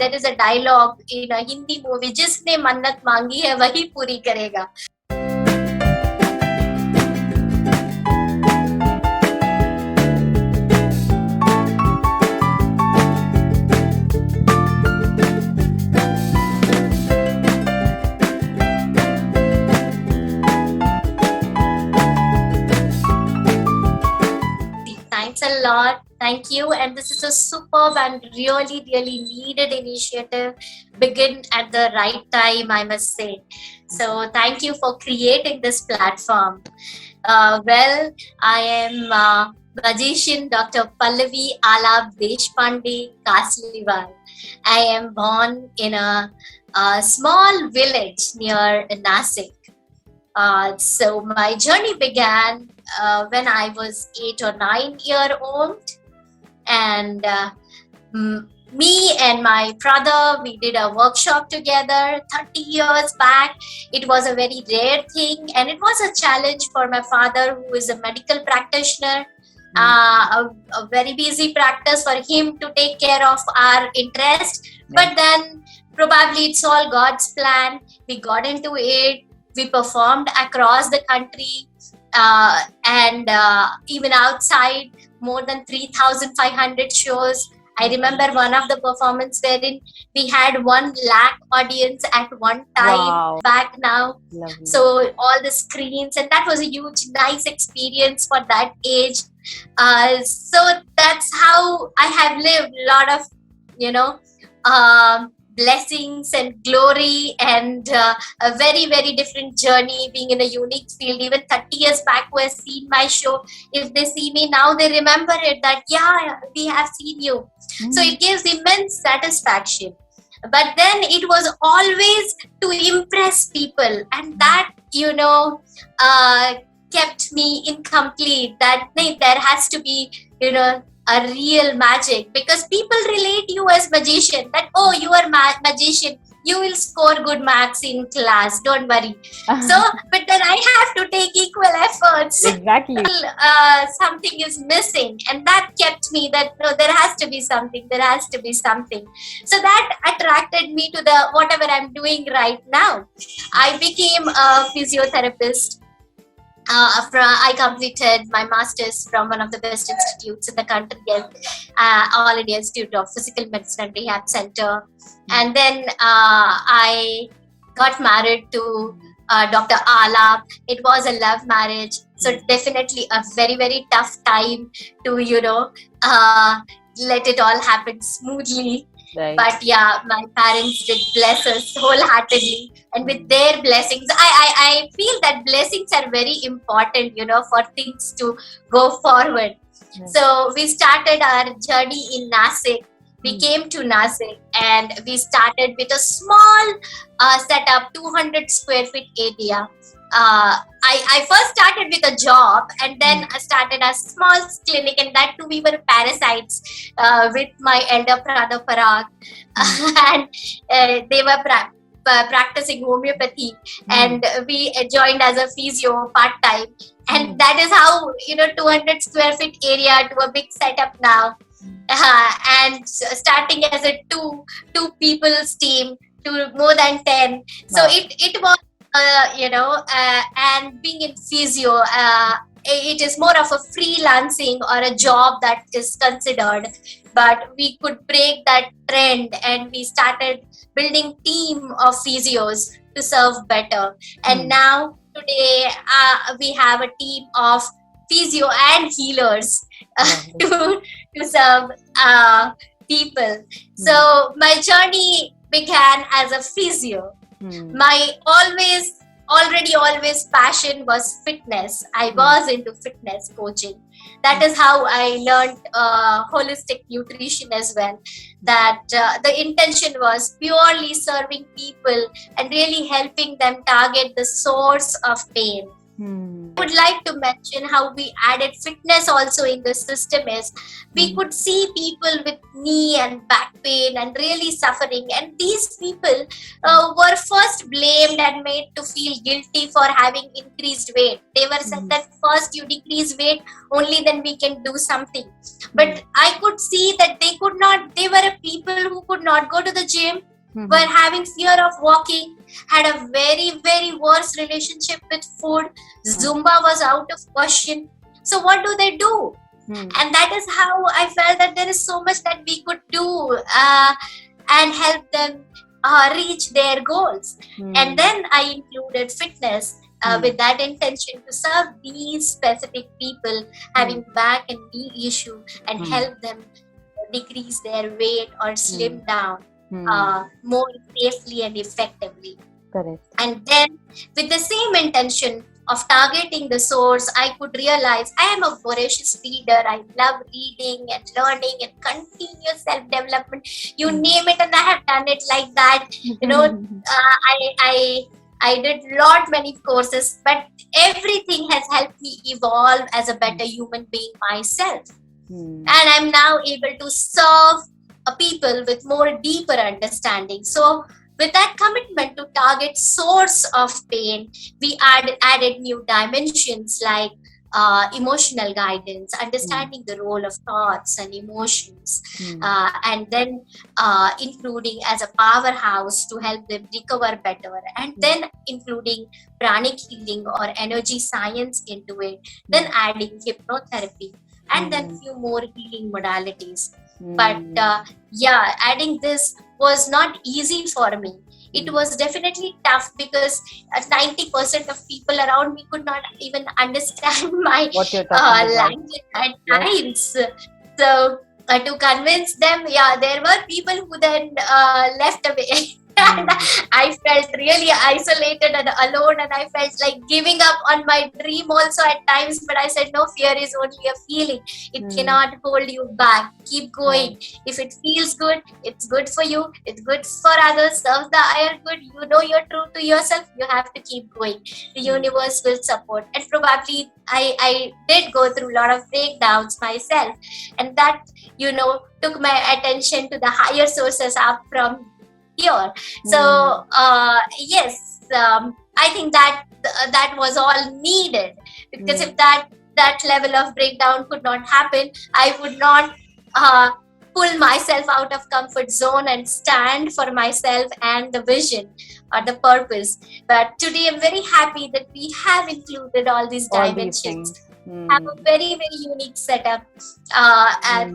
there is a dialogue in a Hindi movie, जिसने मन्नत मांगी है वही पूरी करेगा. Thanks a lot. Thank you. And this is a superb and really, really needed initiative. Begin at the right time, I must say. So thank you for creating this platform. Well, I am magician Dr. Pallavi Alab Deshpande Kasliwal. I am born in a small village near Nasik. So my journey began when I was 8 or 9 years old, and me and my brother, we did a workshop together 30 years back. It was a very rare thing, and it was a challenge for my father, who is a medical practitioner. A very busy practice for him to take care of our interest, but then probably it's all God's plan. We got into it. We performed across the country and even outside, more than 3,500 shows. I remember one of the performances wherein we had 1 lakh audience at one time. Back now. Lovely. So all the screens, and that was a huge, nice experience for that age. So that's how I have lived a lot of, blessings and glory, and a very, very different journey, being in a unique field. Even 30 years back, who has seen my show, if they see me now, they remember it, that we have seen you. So it gives immense satisfaction. But then it was always to impress people, and that kept me incomplete. That there has to be a real magic, because people relate you as magician, that you are magician, you will score good marks in class, don't worry. So but then I have to take equal efforts. Exactly. Something is missing, and that kept me that no, there has to be something. So that attracted me to the whatever I'm doing right now. I became a physiotherapist. I completed my master's from one of the best institutes in the country, All India Institute of Physical Medicine and Rehab Center. And then I got married to Dr. Alap. It was a love marriage, so definitely a very, very tough time to let it all happen smoothly. Right. But yeah, my parents did bless us wholeheartedly, and with their blessings, I feel that blessings are very important, for things to go forward. Right. So we started our journey in Nasik. We came to Nasik, and we started with a small setup, 200 square feet area. I first started with a job, and then I started a small clinic, and that too we were parasites with my elder brother Parag, and they were practicing homeopathy, and we joined as a physio part-time, and that is how 200 square feet area to a big setup now, and starting as a two people's team to more than 10. So it was and being in physio, it is more of a freelancing or a job that is considered, but we could break that trend, and we started building team of physios to serve better. And now today we have a team of physio and healers to serve people. So my journey began as a physio. My always passion was fitness. I was into fitness coaching. That is how I learned holistic nutrition as well. That the intention was purely serving people and really helping them target the source of pain. Would like to mention how we added fitness also in the system is we could see people with knee and back pain and really suffering, and these people were first blamed and made to feel guilty for having increased weight. They were said that first you decrease weight, only then we can do something. But I could see that they could not, they were people who could not go to the gym, were having fear of walking, had a very, very worse relationship with food. Zumba was out of question. So what do? And that is how I felt that there is so much that we could do and help them reach their goals. And then I included fitness with that intention to serve these specific people having back and knee issue and help them decrease their weight or slim down more safely and effectively. Correct. And then with the same intention of targeting the source, I could realize I am a voracious reader. I love reading and learning and continuous self-development. You name it, and I have done it like that. You know, I did many courses, but everything has helped me evolve as a better human being myself. And I'm now able to serve people with more deeper understanding. So with that commitment to target source of pain, we added new dimensions like emotional guidance, understanding the role of thoughts and emotions, and then including as a powerhouse to help them recover better, and then including pranic healing or energy science into it, then adding hypnotherapy, and then few more healing modalities. But adding this was not easy for me. It was definitely tough because 90% of people around me could not even understand my language at times. So to convince them, there were people who then left away. And I felt really isolated and alone, and I felt like giving up on my dream also at times. But I said, no, fear is only a feeling. It cannot hold you back. Keep going. If it feels good, it's good for you. It's good for others. Serve the higher good. You know you're true to yourself. You have to keep going. The universe will support. And probably I did go through a lot of breakdowns myself. And that, took my attention to the higher sources up from here. So yes, I think that was all needed, because if that level of breakdown could not happen, I would not pull myself out of comfort zone and stand for myself and the vision or the purpose. But today I'm very happy that we have included all these dimensions. Have a very, very unique setup at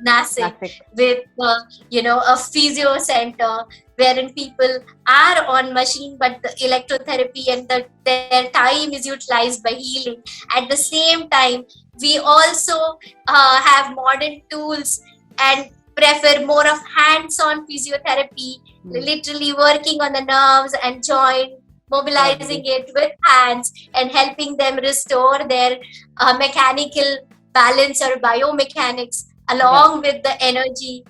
Nasik with a physio center wherein people are on machine, but the electrotherapy and their time is utilized by healing. At the same time, we also have modern tools and prefer more of hands-on physiotherapy, literally working on the nerves and joint, mobilizing it with hands and helping them restore their mechanical balance or biomechanics, along with the energy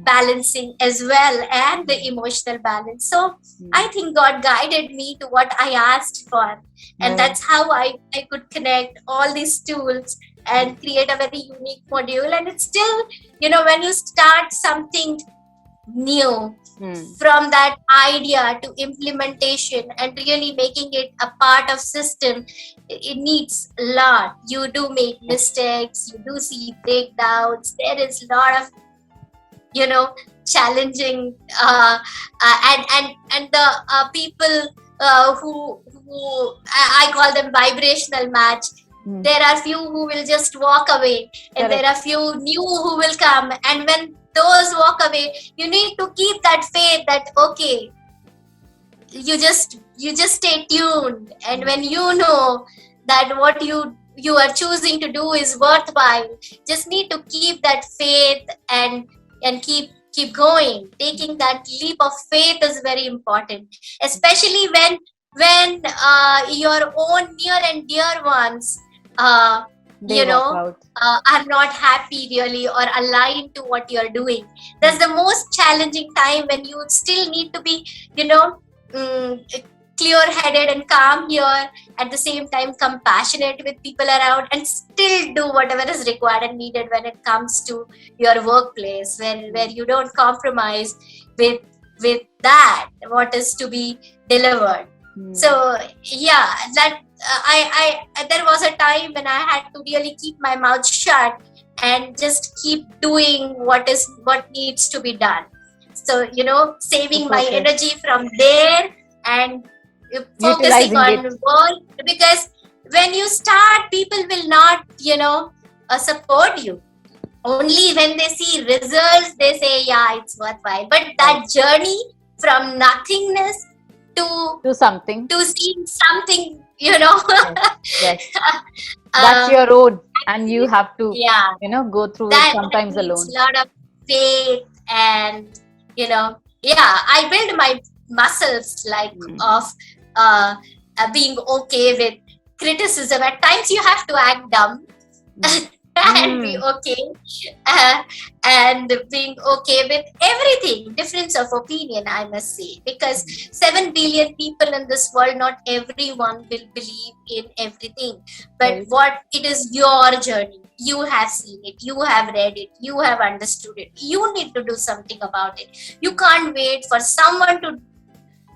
balancing as well and the emotional balance. So I think God guided me to what I asked for, and that's how I could connect all these tools and create a very unique module. And it's still, when you start something new, from that idea to implementation and really making it a part of system, it needs a lot. You do make mistakes, you do see breakdowns, there is a lot of challenging and the people who I call them vibrational match. There are few who will just walk away, and there are few new who will come, and when those walk away, you need to keep that faith that okay, you just stay tuned, and when you know that what you are choosing to do is worthwhile, just need to keep that faith and keep going. Taking that leap of faith is very important, especially when your own near and dear ones are not happy really or aligned to what you're doing. That's the most challenging time, when you still need to be clear-headed and calm here, at the same time compassionate with people around, and still do whatever is required and needed when it comes to your workplace, where you don't compromise with that what is to be delivered. So yeah, that I there was a time when I had to really keep my mouth shut and just keep doing what needs to be done. So saving my energy from there and focusing on work, because when you start, people will not support you. Only when they see results, they say, yeah, it's worthwhile. But that journey from nothingness to something, to seeing something, yes. That's your road, and you have to go through it sometimes alone. A lot of faith, and I build my muscles of being okay with criticism. At times you have to act dumb and be okay, and being okay with everything. Difference of opinion, I must say, because 7 billion people in this world, not everyone will believe in everything. But what it is your journey. You have seen it, you have read it, you have understood it. You need to do something about it. You can't wait for someone to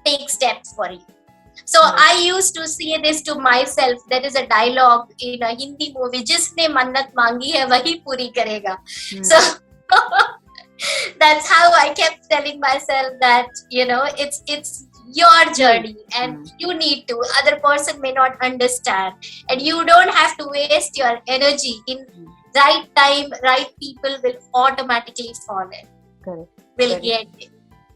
take steps for you. So I used to say this to myself. There is a dialogue in a Hindi movie, "Jisne mannat mangi hai wahi puri karega." So that's how I kept telling myself that it's your journey, and you need to. Other person may not understand, and you don't have to waste your energy. In right time, right people will automatically fall in. Will get it.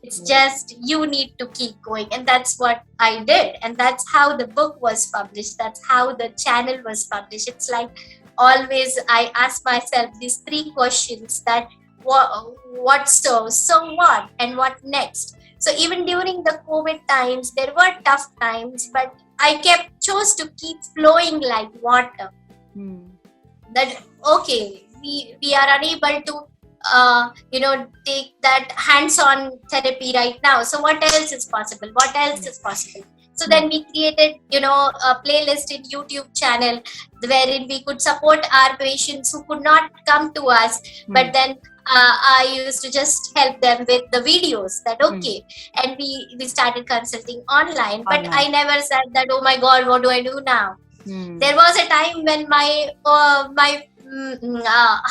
It's just you need to keep going, and that's what I did, and that's how the book was published. That's how the channel was published. It's like always I ask myself these 3 questions: that what so what, and what next. So even during the COVID times, there were tough times, but I chose to keep flowing like water. That okay, we are unable to take that hands-on therapy right now. So what else is possible? So then we created, a playlist in YouTube channel wherein we could support our patients who could not come to us, but then I used to just help them with the videos. That okay, and we started consulting online. But I never said that, oh my God, what do I do now? There was a time when my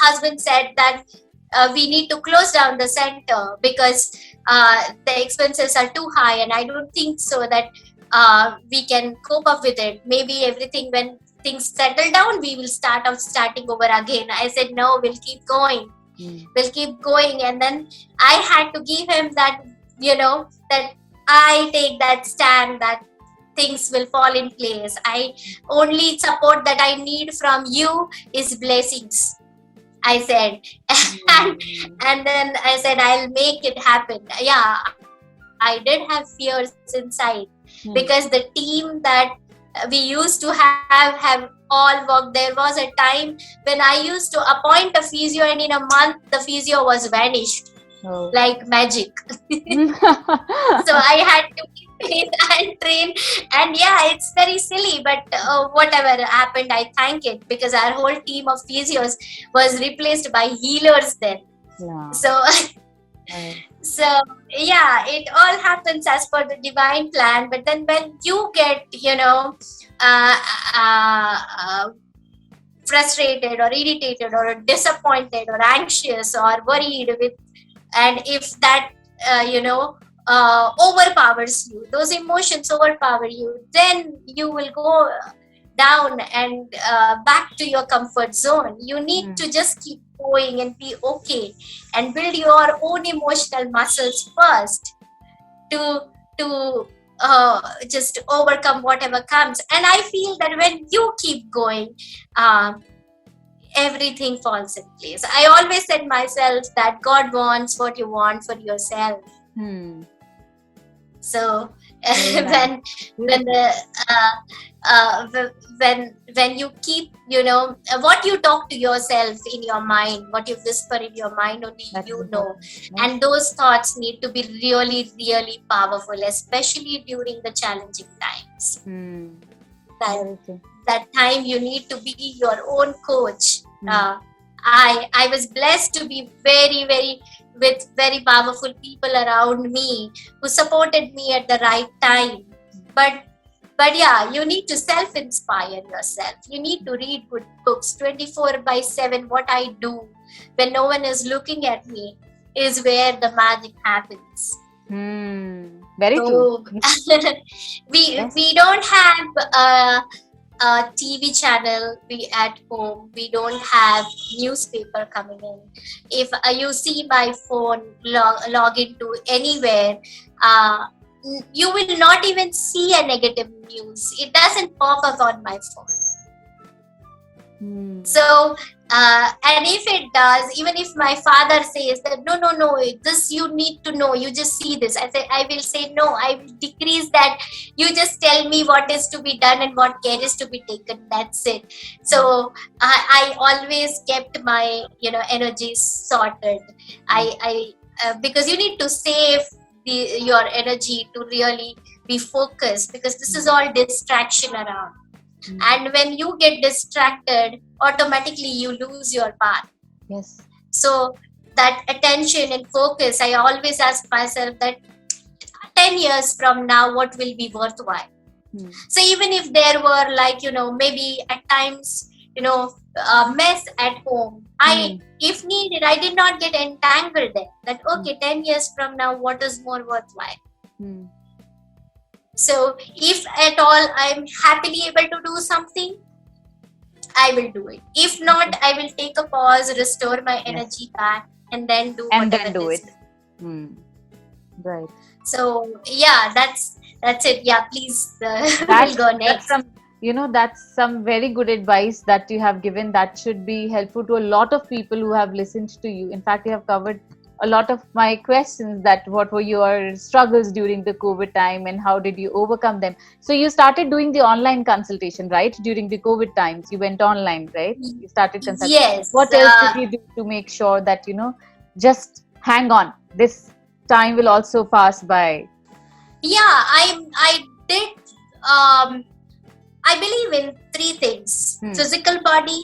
husband said that we need to close down the center because the expenses are too high, and I don't think so that we can cope up with it. Maybe everything, when things settle down, we will starting over again. I said, no, we'll keep going. We'll keep going. And then I had to give him that, that I take that stand that things will fall in place. I only support that I need from you is blessings, I said. And then I said, I'll make it happen. Yeah, I did have fears inside, because the team that we used to have all worked. There was a time when I used to appoint a physio, and in a month the physio was vanished like magic. So I had to and train, and yeah, it's very silly, but whatever happened, I thank it, because our whole team of physios was replaced by healers then. So so yeah, it all happens as per the divine plan. But then when you get frustrated or irritated or disappointed or anxious or worried with, and if that overpowers you, those emotions overpower you, then you will go down and back to your comfort zone. You need to just keep going and be okay, and build your own emotional muscles first to just overcome whatever comes. And I feel that when you keep going, everything falls in place. I always said myself that God wants what you want for yourself. So Very when nice. when the when you keep, what you talk to yourself in your mind, what you whisper in your mind, only That is you know. important. Yes. And those thoughts need to be really, really powerful, especially during the challenging times. that Very true. that time you need to be your own coach. I was blessed to be very, very with very powerful people around me who supported me at the right time. But yeah, you need to self-inspire yourself. You need to read good books 24/7. What I do when no one is looking at me is where the magic happens. Very true. We don't have a TV channel at home. We don't have newspaper coming in. If you see my phone log into anywhere, you will not even see a negative news. It doesn't pop up on my phone. So, and if it does, even if my father says that no, this you need to know, you just see this, I will say no, I will decrease that. You just tell me what is to be done and what care is to be taken. That's it. So I always kept my energy sorted. I because you need to save your energy to really be focused, because this is all distraction around. And when you get distracted, automatically you lose your path. Yes. So that attention and focus, I always ask myself that 10 years from now, what will be worthwhile? So even if there were maybe at times, a mess at home, if needed, I did not get entangled there. That okay, 10 years from now, what is more worthwhile? So if at all I'm happily able to do something, I will do it. If not, I will take a pause, restore my energy back, and then do it. Right. So yeah, that's it. Yeah, please we'll go next. That's some very good advice that you have given, that should be helpful to a lot of people who have listened to you. In fact, you have covered a lot of my questions, that what were your struggles during the COVID time and how did you overcome them. So you started doing the online consultation, right? During the COVID times, you went online, right? You started consulting. Yes. What else did you do to make sure that, just hang on, this time will also pass by? Yeah, I did. I believe in three things: physical body,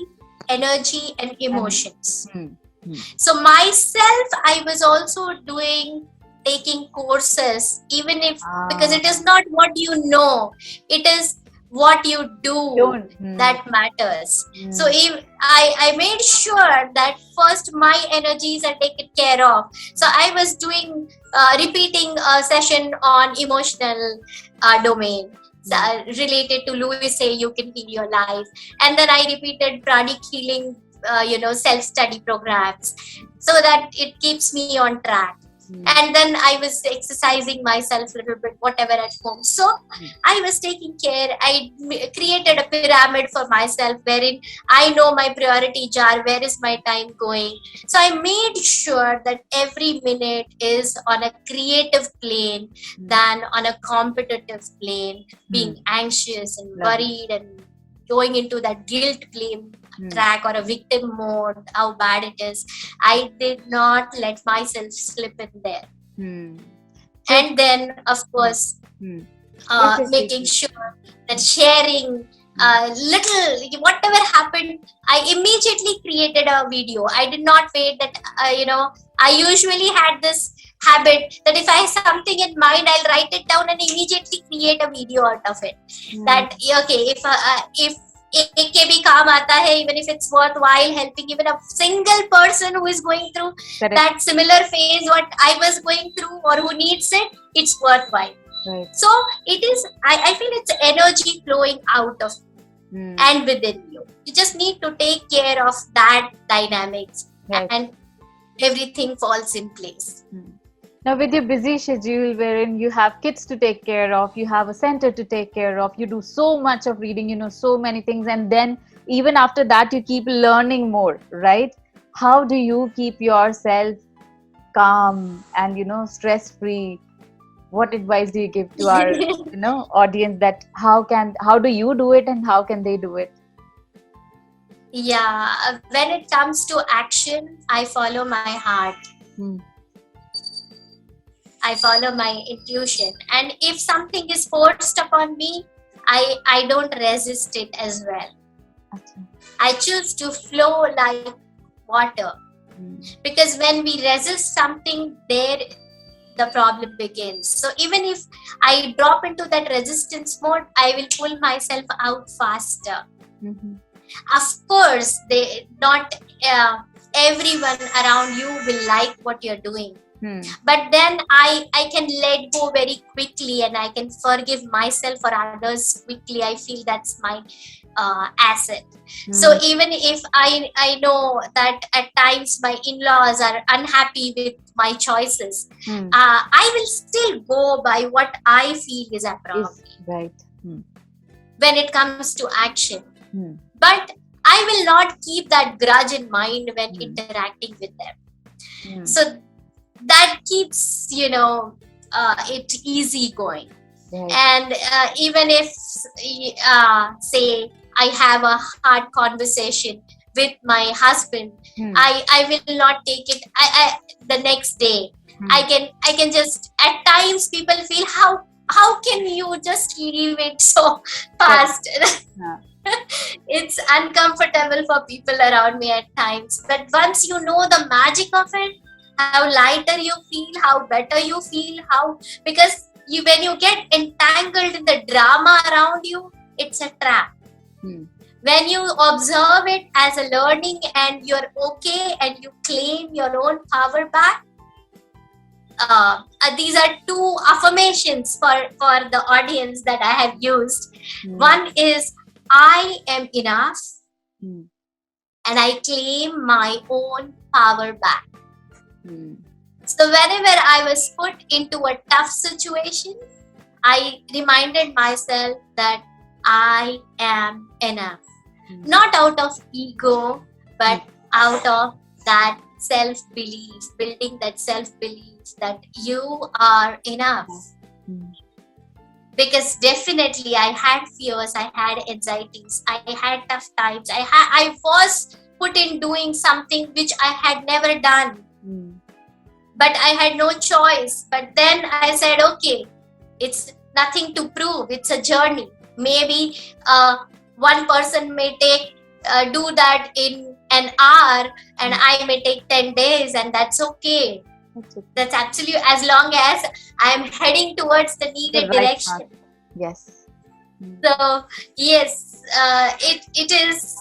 energy, and emotions. So myself, I was also taking courses, even if, because it is not what you know, it is what you do that matters. So if I made sure that first my energies are taken care of. So I was doing repeating a session on emotional domain. Related to Louis Say You Can Heal Your Life, and then I repeated Pranic Healing self-study programs, so that it keeps me on track. And then I was exercising myself a little bit, whatever at home. So I was taking care. I created a pyramid for myself, wherein I know my priority jar, where is my time going. So I made sure that every minute is on a creative plane than on a competitive plane, being anxious and worried and going into that guilt blame track or a victim mode, how bad it is. I did not let myself slip in there. And then, of course, making sure that sharing little, whatever happened, I immediately created a video. I did not wait that, I usually had this habit that if I have something in mind, I'll write it down and immediately create a video out of it. That, okay, if एक के भी काम आता है, even if it's worthwhile helping even a single person who is going through that similar phase what I was going through or who needs it, it's worthwhile. So it is, I feel it's energy flowing out of you and within you. You just need to take care of that dynamics and everything falls in place. Now, with your busy schedule, wherein you have kids to take care of, you have a center to take care of, you do so much of reading, so many things, and then even after that, you keep learning more, right? How do you keep yourself calm and, stress-free what advice do you give to our audience, that how do you do it and how can they do it? Yeah, when it comes to action, I follow my heart. Hmm. I follow my intuition. And if something is forced upon me, I don't resist it as well. Achha. I choose to flow like water. Because when we resist something, there the problem begins. So even if I drop into that resistance mode, I will pull myself out faster. Mm-hmm. Of course, not everyone around you will like what you're doing. But then I can let go very quickly, and I can forgive myself or others quickly. I feel that's my asset. So even if I know that at times my in-laws are unhappy with my choices, I will still go by what I feel is appropriate. Right. When it comes to action. But I will not keep that grudge in mind when interacting with them. So that keeps, it easy going. Right. And even if, say, I have a hard conversation with my husband, I will not take it the next day. I can just, at times people feel, how can you just leave it so fast? It's uncomfortable for people around me at times. But once you know the magic of it, how lighter you feel, how better you feel, because when you get entangled in the drama around you, it's a trap. When you observe it as a learning and you're okay and you claim your own power back, these are two affirmations for the audience that I have used. One is, I am enough, and I claim my own power back. So whenever I was put into a tough situation, I reminded myself that I am enough. Not out of ego, but out of that self-belief, building that self-belief that you are enough. Because definitely I had fears, I had anxieties, I had tough times, I was put in doing something which I had never done. But I had no choice. But then I said, okay, it's nothing to prove. It's a journey. Maybe one person may do that in an hour, and I may take 10 days, and that's okay. That's absolutely, as long as I am heading towards the needed direction. Path. Yes. So yes, it is.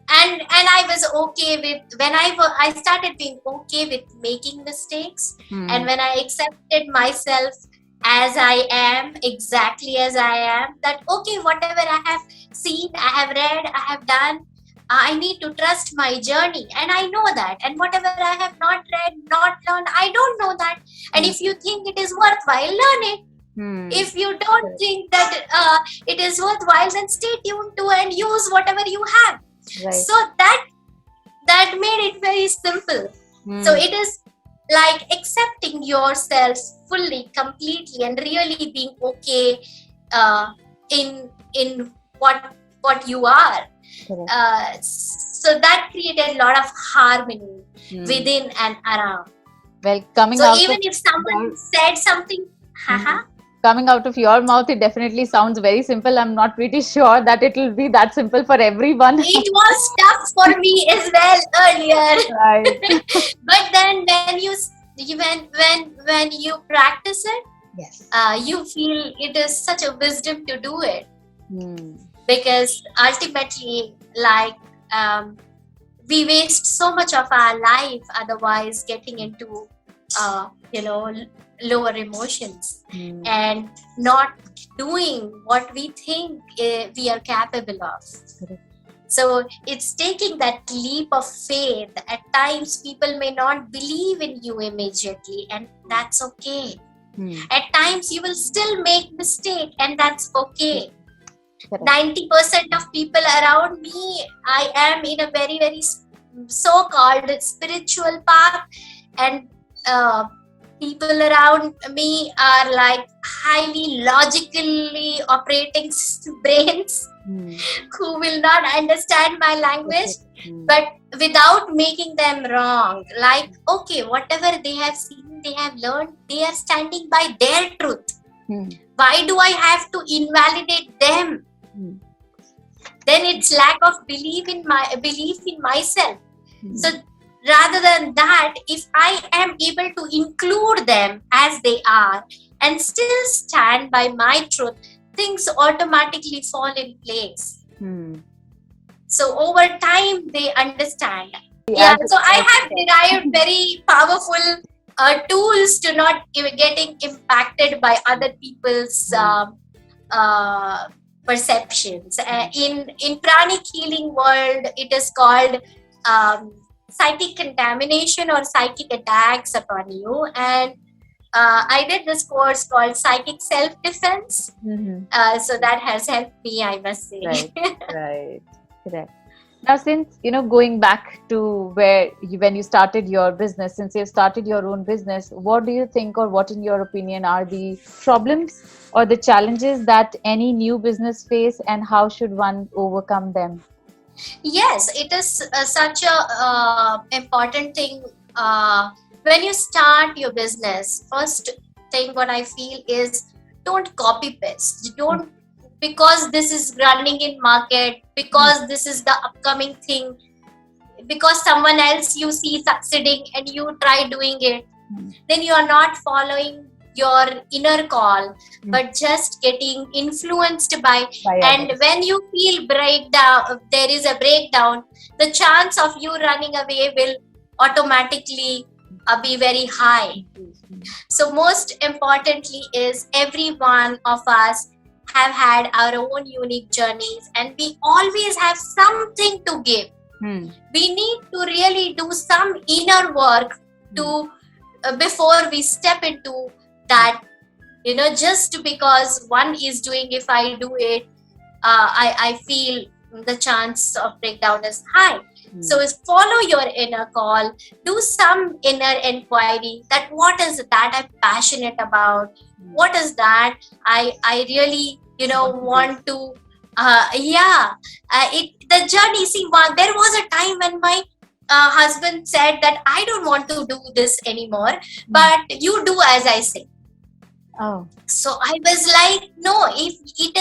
And I was okay with, when I started being okay with making mistakes, and when I accepted myself as I am, exactly as I am, that okay, whatever I have seen, I have read, I have done, I need to trust my journey, and I know that. And whatever I have not read, not learned, I don't know that. And if you think it is worthwhile, learn it. If you don't think that it is worthwhile, then stay tuned to and use whatever you have. Right. So that made it very simple. So it is like accepting yourself fully, completely, and really being okay in what you are. So that created a lot of harmony within and around. Well, even if someone said something, coming out of your mouth, it definitely sounds very simple. I'm not pretty sure that it will be that simple for everyone. It was tough for me as well earlier. Right. But then when you practice it, yes, you feel it is such a wisdom to do it. Because ultimately, we waste so much of our life otherwise getting into lower emotions and not doing what we think we are capable of. So it's taking that leap of faith. At times people may not believe in you immediately, and that's okay. At times you will still make mistake, and that's okay. 90% of people around me, I am in a very, very so-called spiritual path, and People around me are like highly logically operating brains Hmm. who will not understand my language, Okay. Hmm. but without making them wrong. Like, okay, whatever they have seen, they have learned, they are standing by their truth. Hmm. Why do I have to invalidate them? Hmm. Then it's lack of belief in myself. Hmm. So rather than that, if I am able to include them as they are and still stand by my truth, things automatically fall in place. Hmm. So over time they understand. Yeah, As so I as have derived very powerful tools to not getting impacted by other people's uh, perceptions. In Pranic Healing world, it is called um, psychic contamination or psychic attacks upon you. And I did this course called Psychic Self Defense. Mm-hmm. So that has helped me, I must say. Right, right, correct. Now, since going back to when you started your business, since you've started your own business, what do you think, or what, in your opinion, are the problems or the challenges that any new business face, and how should one overcome them? Yes, it is such a important thing. When you start your business, first thing what I feel is don't copy paste. Don't, because this is running in market, because this is the upcoming thing, because someone else you see succeeding and you try doing it, then you are not following your inner call, but just getting influenced by. And Others. when you feel breakdown, there is a breakdown, the chance of you running away will automatically be very high. So most importantly is every one of us have had our own unique journeys, and we always have something to give. We need to really do some inner work to before we step into that. Just because one is doing, if I do it, I feel the chance of breakdown is high. So follow your inner call, do some inner inquiry, that what is that I'm passionate about, what is that I really want to the journey. See, there was a time when my husband said that I don't want to do this anymore, but you do as I say. Oh. So I was like, no, if it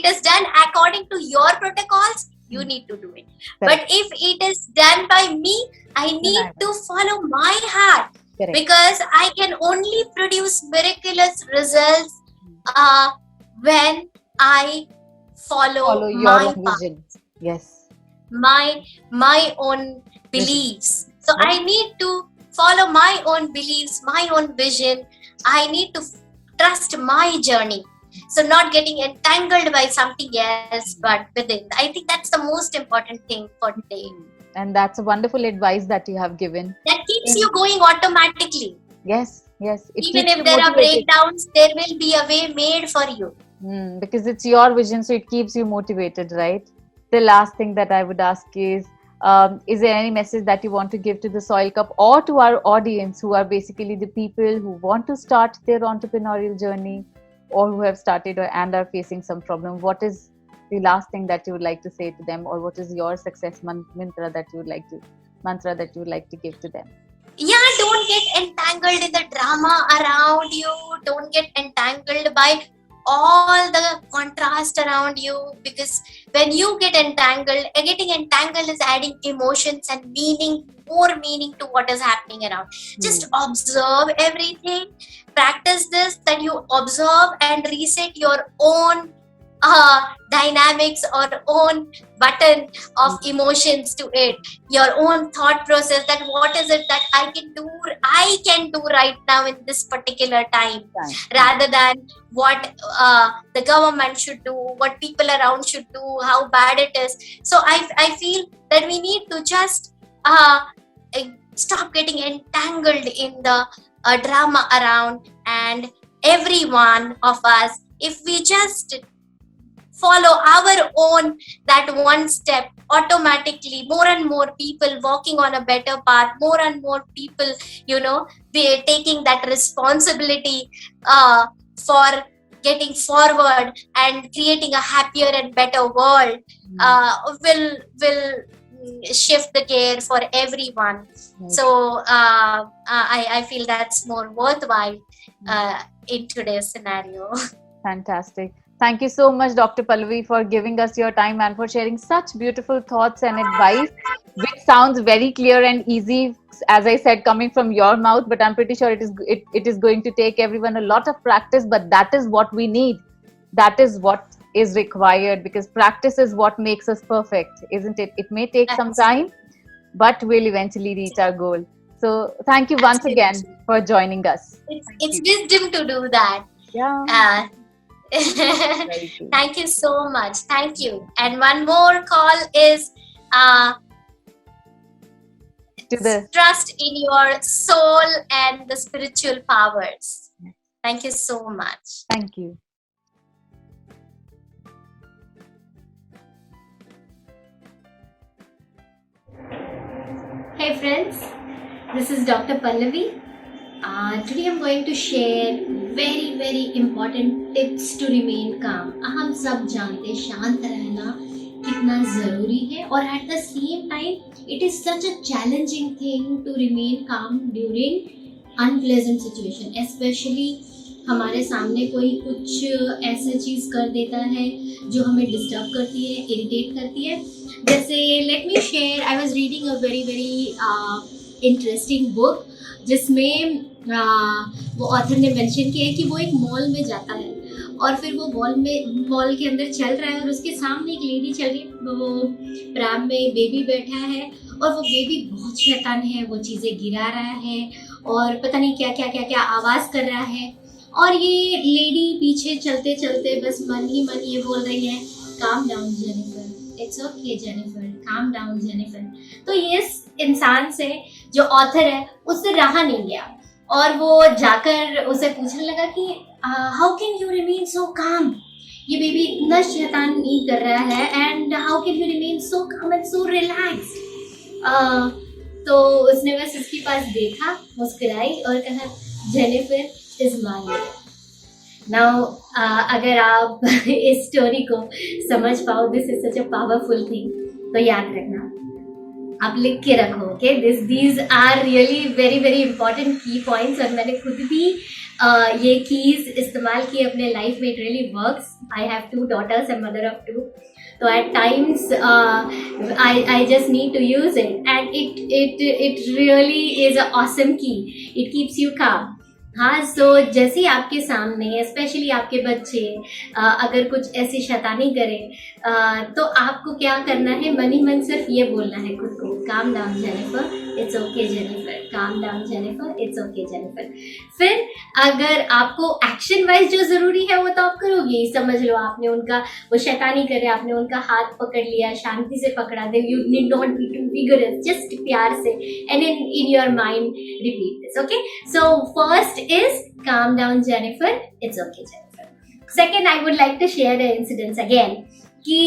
is done according to your protocols, you need to do it. But if it is done by me, I need to follow my heart. Because I can only produce miraculous results when I follow your my own vision. Yes. my own beliefs. So I need to follow my own beliefs, my own vision. I need to trust my journey. So not getting entangled by something else, but within. I think that's the most important thing for today. And that's a wonderful advice that you have given. That keeps you going automatically. Yes, yes. Even if there are breakdowns, there will be a way made for you. Because it's your vision, so it keeps you motivated, right? The last thing that I would ask is there any message that you want to give to the Soil Cup or to our audience, who are basically the people who want to start their entrepreneurial journey, or who have started and are facing some problem? What is the last thing that you would like to say to them, or what is your success mantra that you would like to give to them? Yeah, don't get entangled in the drama around you. Don't get entangled by all the contrast around you, because when you get entangled, getting entangled is adding emotions and more meaning to what is happening around. Just observe everything. Practice this, that you observe and reset your own dynamics or own button of emotions to it, your own thought process, that what is it that I can do right now in this particular time, rather than what the government should do, what people around should do, how bad it is. So I feel that we need to just stop getting entangled in the drama around. And every one of us, if we just follow our own that one step, automatically more and more people walking on a better path, more and more people, be taking that responsibility for getting forward and creating a happier and better world, will shift the gear for everyone. So I feel that's more worthwhile in today's scenario. Fantastic. Thank you so much, Dr. Pallavi, for giving us your time and for sharing such beautiful thoughts and advice, which sounds very clear and easy, as I said, coming from your mouth. But I'm pretty sure it is going to take everyone a lot of practice. But that is what we need. That is what is required, because practice is what makes us perfect, isn't it? It may take some time, but we'll eventually reach our goal. So thank you once again for joining us. It's wisdom to do that. Yeah. Thank you so much. Thank you. And one more call is trust in your soul and the spiritual powers. Thank you so much. Thank you. Hey friends, this is Dr. Pallavi. Today I'm going to share very important tips to remain calm. हम सब जानते हैं शांत रहना कितना ज़रूरी है, और at the same time it is such a challenging thing to remain calm during unpleasant situation, especially हमारे सामने कोई कुछ ऐसा चीज़ कर देता है जो हमें डिस्टर्ब करती है, इरिटेट करती है. जैसे let me share, I was reading a very interesting book, जिसमें वो ऑथर ने मेंशन किया है कि वो एक मॉल में जाता है और फिर वो मॉल के अंदर चल रहा है और उसके सामने एक लेडी चल रही है, वो प्राम में बेबी बैठा है और वो बेबी बहुत शैतान है, वो चीज़ें गिरा रहा है और पता नहीं क्या क्या क्या क्या आवाज़ कर रहा है. और ये लेडी पीछे चलते चलते बस मन ही मन ये बोल रही है, काम down Jennifer, it's okay Jennifer, काम डाउन जेनिफर. तो ये इंसान से, जो ऑथर है, उससे रहा नहीं गया और वो जाकर उसे पूछने लगा कि हाउ कैन यू रिमेन सो काम, ये बेबी इतना शैतानी कर रहा है and how can you remain सो काम एंड सो रिलैक्स्ड. तो उसने बस उसके पास देखा, मुस्कुराई और कहा, Jennifer is my name. Now अगर आप इस स्टोरी को समझ पाओ, this is such a powerful thing, तो याद रखना, आप लिख के रखो. Okay, these are really very important key points, और मैंने खुद भी ये कीज इस्तेमाल की अपने लाइफ में. It really works. I have 2 daughters and mother of 2, so at times I just need to use it, and it really is an awesome key. It keeps you calm. हाँ, सो जैसे आपके सामने specially आपके बच्चे अगर कुछ ऐसी शैतानी करें तो आपको क्या करना है, मन ही मन सिर्फ ये बोलना है खुद को, काम down Jennifer, it's okay Jennifer, काम down Jennifer, it's okay Jennifer. फिर अगर आपको एक्शन वाइज जो ज़रूरी है वो तो आप करोगे. समझ लो आपने उनका, वो शैतानी करे, आपने उनका हाथ पकड़ लिया, शांति से पकड़ा दे, you need not be too vigorous, just प्यार से, and in your mind repeat this. Okay, so first is calm down Jennifer, it's okay Jennifer. Second, I would like to share an incident again कि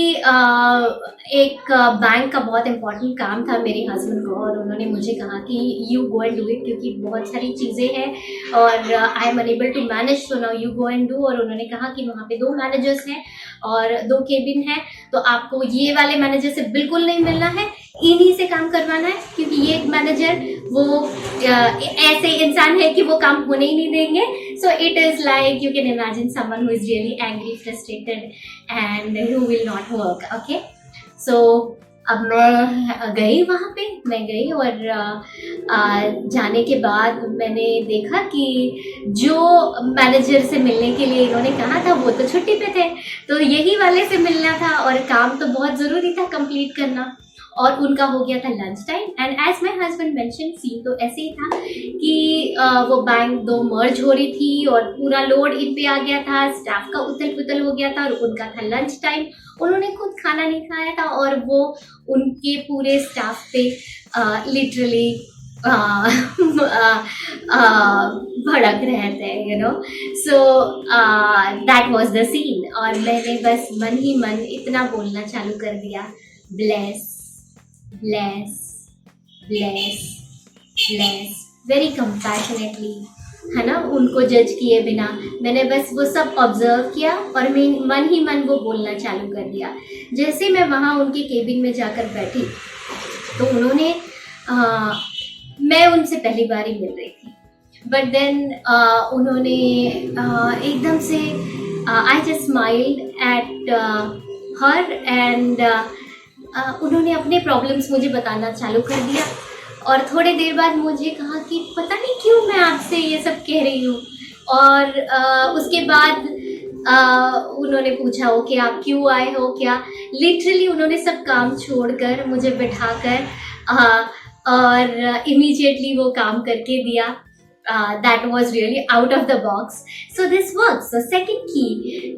एक bank का बहुत important काम था मेरे husband को, और उन्होंने मुझे कहा कि you go and do it, क्योंकि बहुत सारी चीज़ें हैं और I am unable to manage, so now you go and do. और उन्होंने कहा कि वहाँ पे 2 मैनेजर्स हैं और 2 केबिन हैं, तो आपको ये वाले मैनेजर से बिल्कुल नहीं मिलना है, इन्हीं से काम करवाना है, क्योंकि ये मैनेजर वो ऐसे इंसान है कि वो काम होने ही नहीं देंगे. So it is like you can imagine someone who is really angry, frustrated and who will not work. Okay, so अब मैं गई वहाँ पे, मैं गई और जाने के बाद मैंने देखा कि जो मैनेजर से मिलने के लिए इन्होंने कहा था वो तो छुट्टी पे थे, तो यही वाले से मिलना था और काम तो बहुत ज़रूरी था कंप्लीट करना, और उनका हो गया था lunch time. And as my husband mention, scene तो ऐसे ही था कि वो बैंक 2 मर्ज हो रही थी और पूरा लोड इन पे आ गया था, स्टाफ का उथल पुथल हो गया था और उनका था लंच टाइम. उन्होंने खुद खाना नहीं खाया था और वो उनके पूरे स्टाफ पे लिटरली भड़क रहे थे, so that was the scene. और मैंने बस मन ही मन इतना बोलना चालू कर दिया, bless bless bless bless, very compassionately, है ना, उनको जज किए बिना मैंने बस वो सब ऑब्जर्व किया और मैं मन ही मन वो बोलना चालू कर दिया। जैसे मैं वहाँ उनके केबिन में जाकर बैठी तो उन्होंने मैं उनसे पहली बार ही मिल रही थी, बट देन उन्होंने एकदम से I just smiled at her and उन्होंने अपने प्रॉब्लम्स मुझे बताना चालू कर दिया। और थोड़ी देर बाद मुझे कहा कि पता नहीं क्यों मैं आपसे ये सब कह रही हूँ। और उसके बाद उन्होंने पूछा हो कि आप क्यों आए हो क्या। लिटरली उन्होंने सब काम छोड़कर मुझे बिठाकर और इमीडिएटली वो काम करके दिया। That was really out of the box. So this works. So second key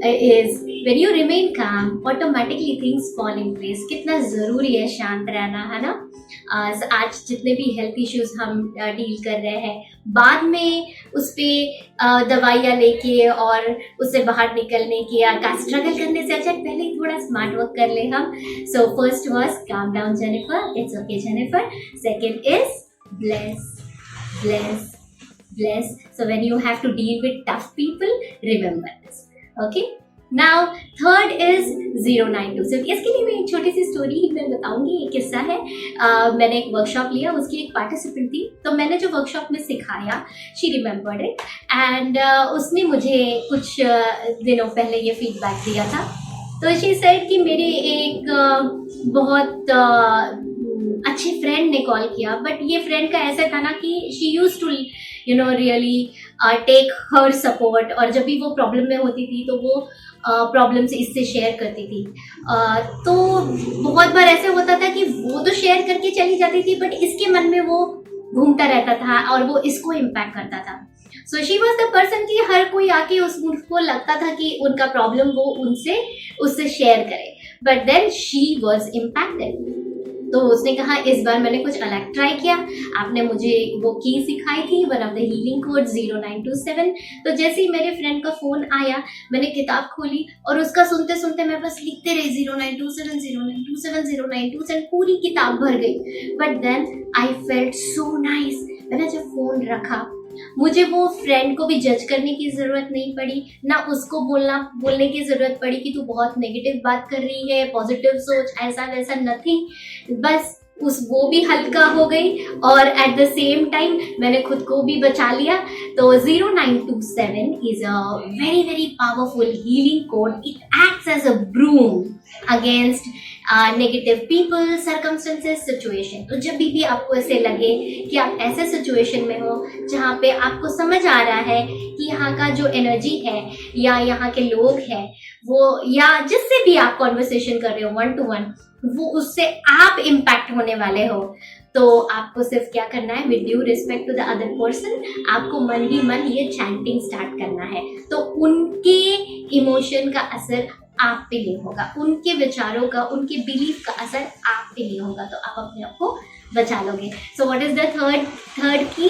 is when you remain calm, automatically things fall in place. कितना ज़रूरी है शांत रहना, है ना। आज जितने भी हेल्थ इश्यूज हम डील कर रहे हैं, बाद में उस पर दवाइयाँ लेके और उससे बाहर निकलने की का स्ट्रगल करने से अच्छा पहले ही थोड़ा स्मार्ट वर्क कर ले हम। सो फर्स्ट वाज काम down Jennifer, it's okay Jennifer. Second is bless bless bless. So when you have to deal with tough people, remember this. Okay. Now third is 0927. इसके लिए मैं एक छोटी सी स्टोरी ही मैं बताऊंगी। एक किस्सा है, मैंने एक वर्कशॉप लिया, उसकी एक पार्टिसिपेंट थी, तो मैंने जो वर्कशॉप में सिखाया शी रिमेम्बर्ड इट एंड उसने मुझे कुछ दिनों पहले ये फीडबैक दिया था। तो शी सेड कि मेरे एक बहुत अच्छे फ्रेंड ने कॉल किया, बट ये फ्रेंड का ऐसा था ना कि she use to really take her support, और जब भी वो प्रॉब्लम में होती थी तो वो प्रॉब्लम से इससे शेयर करती थी। तो बहुत बार ऐसे होता था कि वो तो शेयर करके चली जाती थी, बट इसके मन में वो घूमता रहता था और वो इसको इम्पैक्ट करता था। So she was the person कि हर कोई आके उसको लगता था कि उनका प्रॉब्लम वो उससे शेयर करे, but then she was impacted. तो उसने कहा इस बार मैंने कुछ अलग ट्राई किया, आपने मुझे वो की सिखाई थी, one of the healing code 0927। तो जैसे ही मेरे फ्रेंड का फोन आया, मैंने किताब खोली और उसका सुनते सुनते मैं बस लिखते रही 0927 0927 0927, पूरी किताब भर गई। But then I felt so nice. मैंने जब फोन रखा, मुझे वो फ्रेंड को भी जज करने की जरूरत नहीं पड़ी, ना उसको बोलने की जरूरत पड़ी कि तू बहुत नेगेटिव बात कर रही है, पॉजिटिव सोच, ऐसा वैसा, नथिंग। बस वो भी हल्का हो गई और एट द सेम टाइम मैंने खुद को भी बचा लिया। तो 0927 is a very very powerful healing code. It acts as a broom against negative people, circumstances, situation. तो जब भी आपको ऐसे लगे कि आप ऐसे सिचुएशन में हो जहाँ पे आपको समझ आ रहा है कि यहाँ का जो एनर्जी है या यहाँ के लोग हैं वो, या जिससे भी आप कॉन्वर्सेशन कर रहे हो 1 to 1, वो उससे आप इम्पैक्ट होने वाले हो, तो आपको सिर्फ क्या करना है, with due respect to the other person, आपको मन ही मन ये चैंटिंग स्टार्ट करना है। तो उनके इमोशन का असर आप पे नहीं होगा, उनके विचारों का, उनके बिलीफ का असर आप पे नहीं होगा, तो आप अपने आप को बचा लोगे। So what is the third key?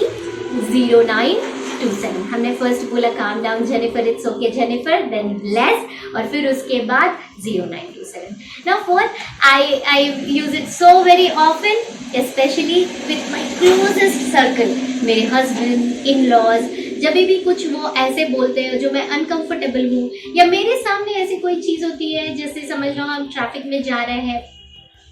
0927। हमने फर्स्ट बोला calm down Jennifer, it's okay Jennifer, then bless, और फिर उसके बाद 0927। Now fourth, I use it so very often, specially with my closest circle, मेरे हस्बैंड, इन लॉज। जब भी कुछ वो ऐसे बोलते हैं जो मैं अनकंफर्टेबल हूँ, या मेरे सामने ऐसी कोई चीज़ होती है, जैसे समझ लो हम ट्रैफिक में जा रहे हैं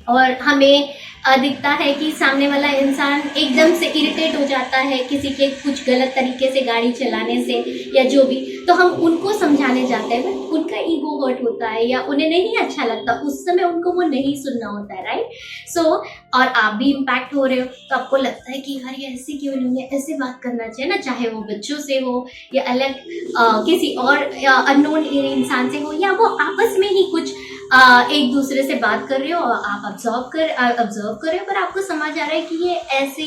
और हमें दिखता है कि सामने वाला इंसान एकदम से इरिटेट हो जाता है किसी के कुछ गलत तरीके से गाड़ी चलाने से या जो भी, तो हम उनको समझाने जाते हैं, बट उनका ईगो हर्ट होता है या उन्हें नहीं अच्छा लगता, उस समय उनको वो नहीं सुनना होता है, राइट। सो और आप भी इम्पैक्ट हो रहे हो, तो आपको लगता है कि यार ये ऐसे क्यों नहीं है, ऐसे बात करना चाहिए ना, चाहे वो बच्चों से हो या अलग किसी और अननोन इंसान से हो, या वो आपस में ही कुछ एक दूसरे से बात कर रहे हो और आप ऑब्जर्व कर रहे हो, पर आपको समझ आ रहा है कि ये ऐसे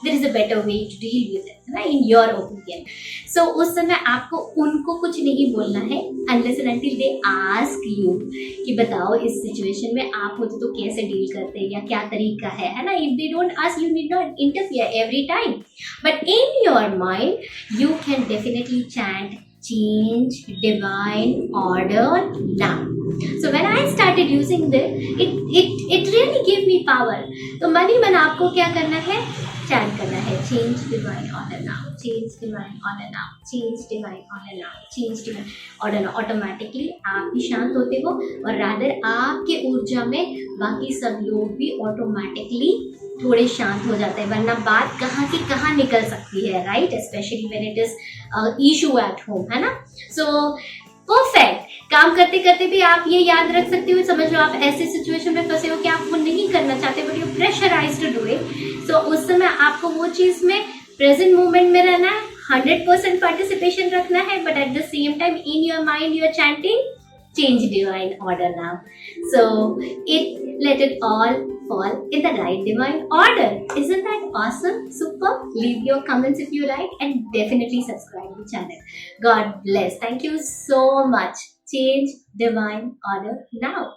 there is a better way to deal with it, right? In your opinion. So उस समय आपको उनको कुछ नहीं बोलना है unless and until they ask you कि बताओ इस सिचुएशन में आप होते तो कैसे डील करते या क्या तरीका है ना? If they don't ask, you need not interfere every time, but in your mind you can definitely chant change divine order now. So when I started using this, it really gave me power. तो मन ही मन आपको क्या करना है? Chant करना है change divine order now, change divine order now, change divine order now, change divine order now. Automatically आप भी शांत होते हो और रादर आपके ऊर्जा में बाकी सब लोग भी ऑटोमेटिकली थोड़े शांत हो जाते हैं, वरना बात कहाँ की कहाँ निकल सकती है, right? Specially when it is issue at home, है ना? So perfect. काम करते करते भी आप ये याद रख सकते हो, समझ लो आप ऐसे सिचुएशन में फंसे हो कि आप वो नहीं करना चाहते but you pressurise to do it. So उस समय आपको वो चीज में प्रेजेंट मोमेंट में रहना है, 100% पार्टिसिपेशन रखना है, but at the same time in your mind you are chanting change divine order now. So let it all fall in the right divine order. Isn't that awesome? Super. Leave your comments if you like and definitely subscribe to the channel. God bless. Thank you so much. Change divine order now.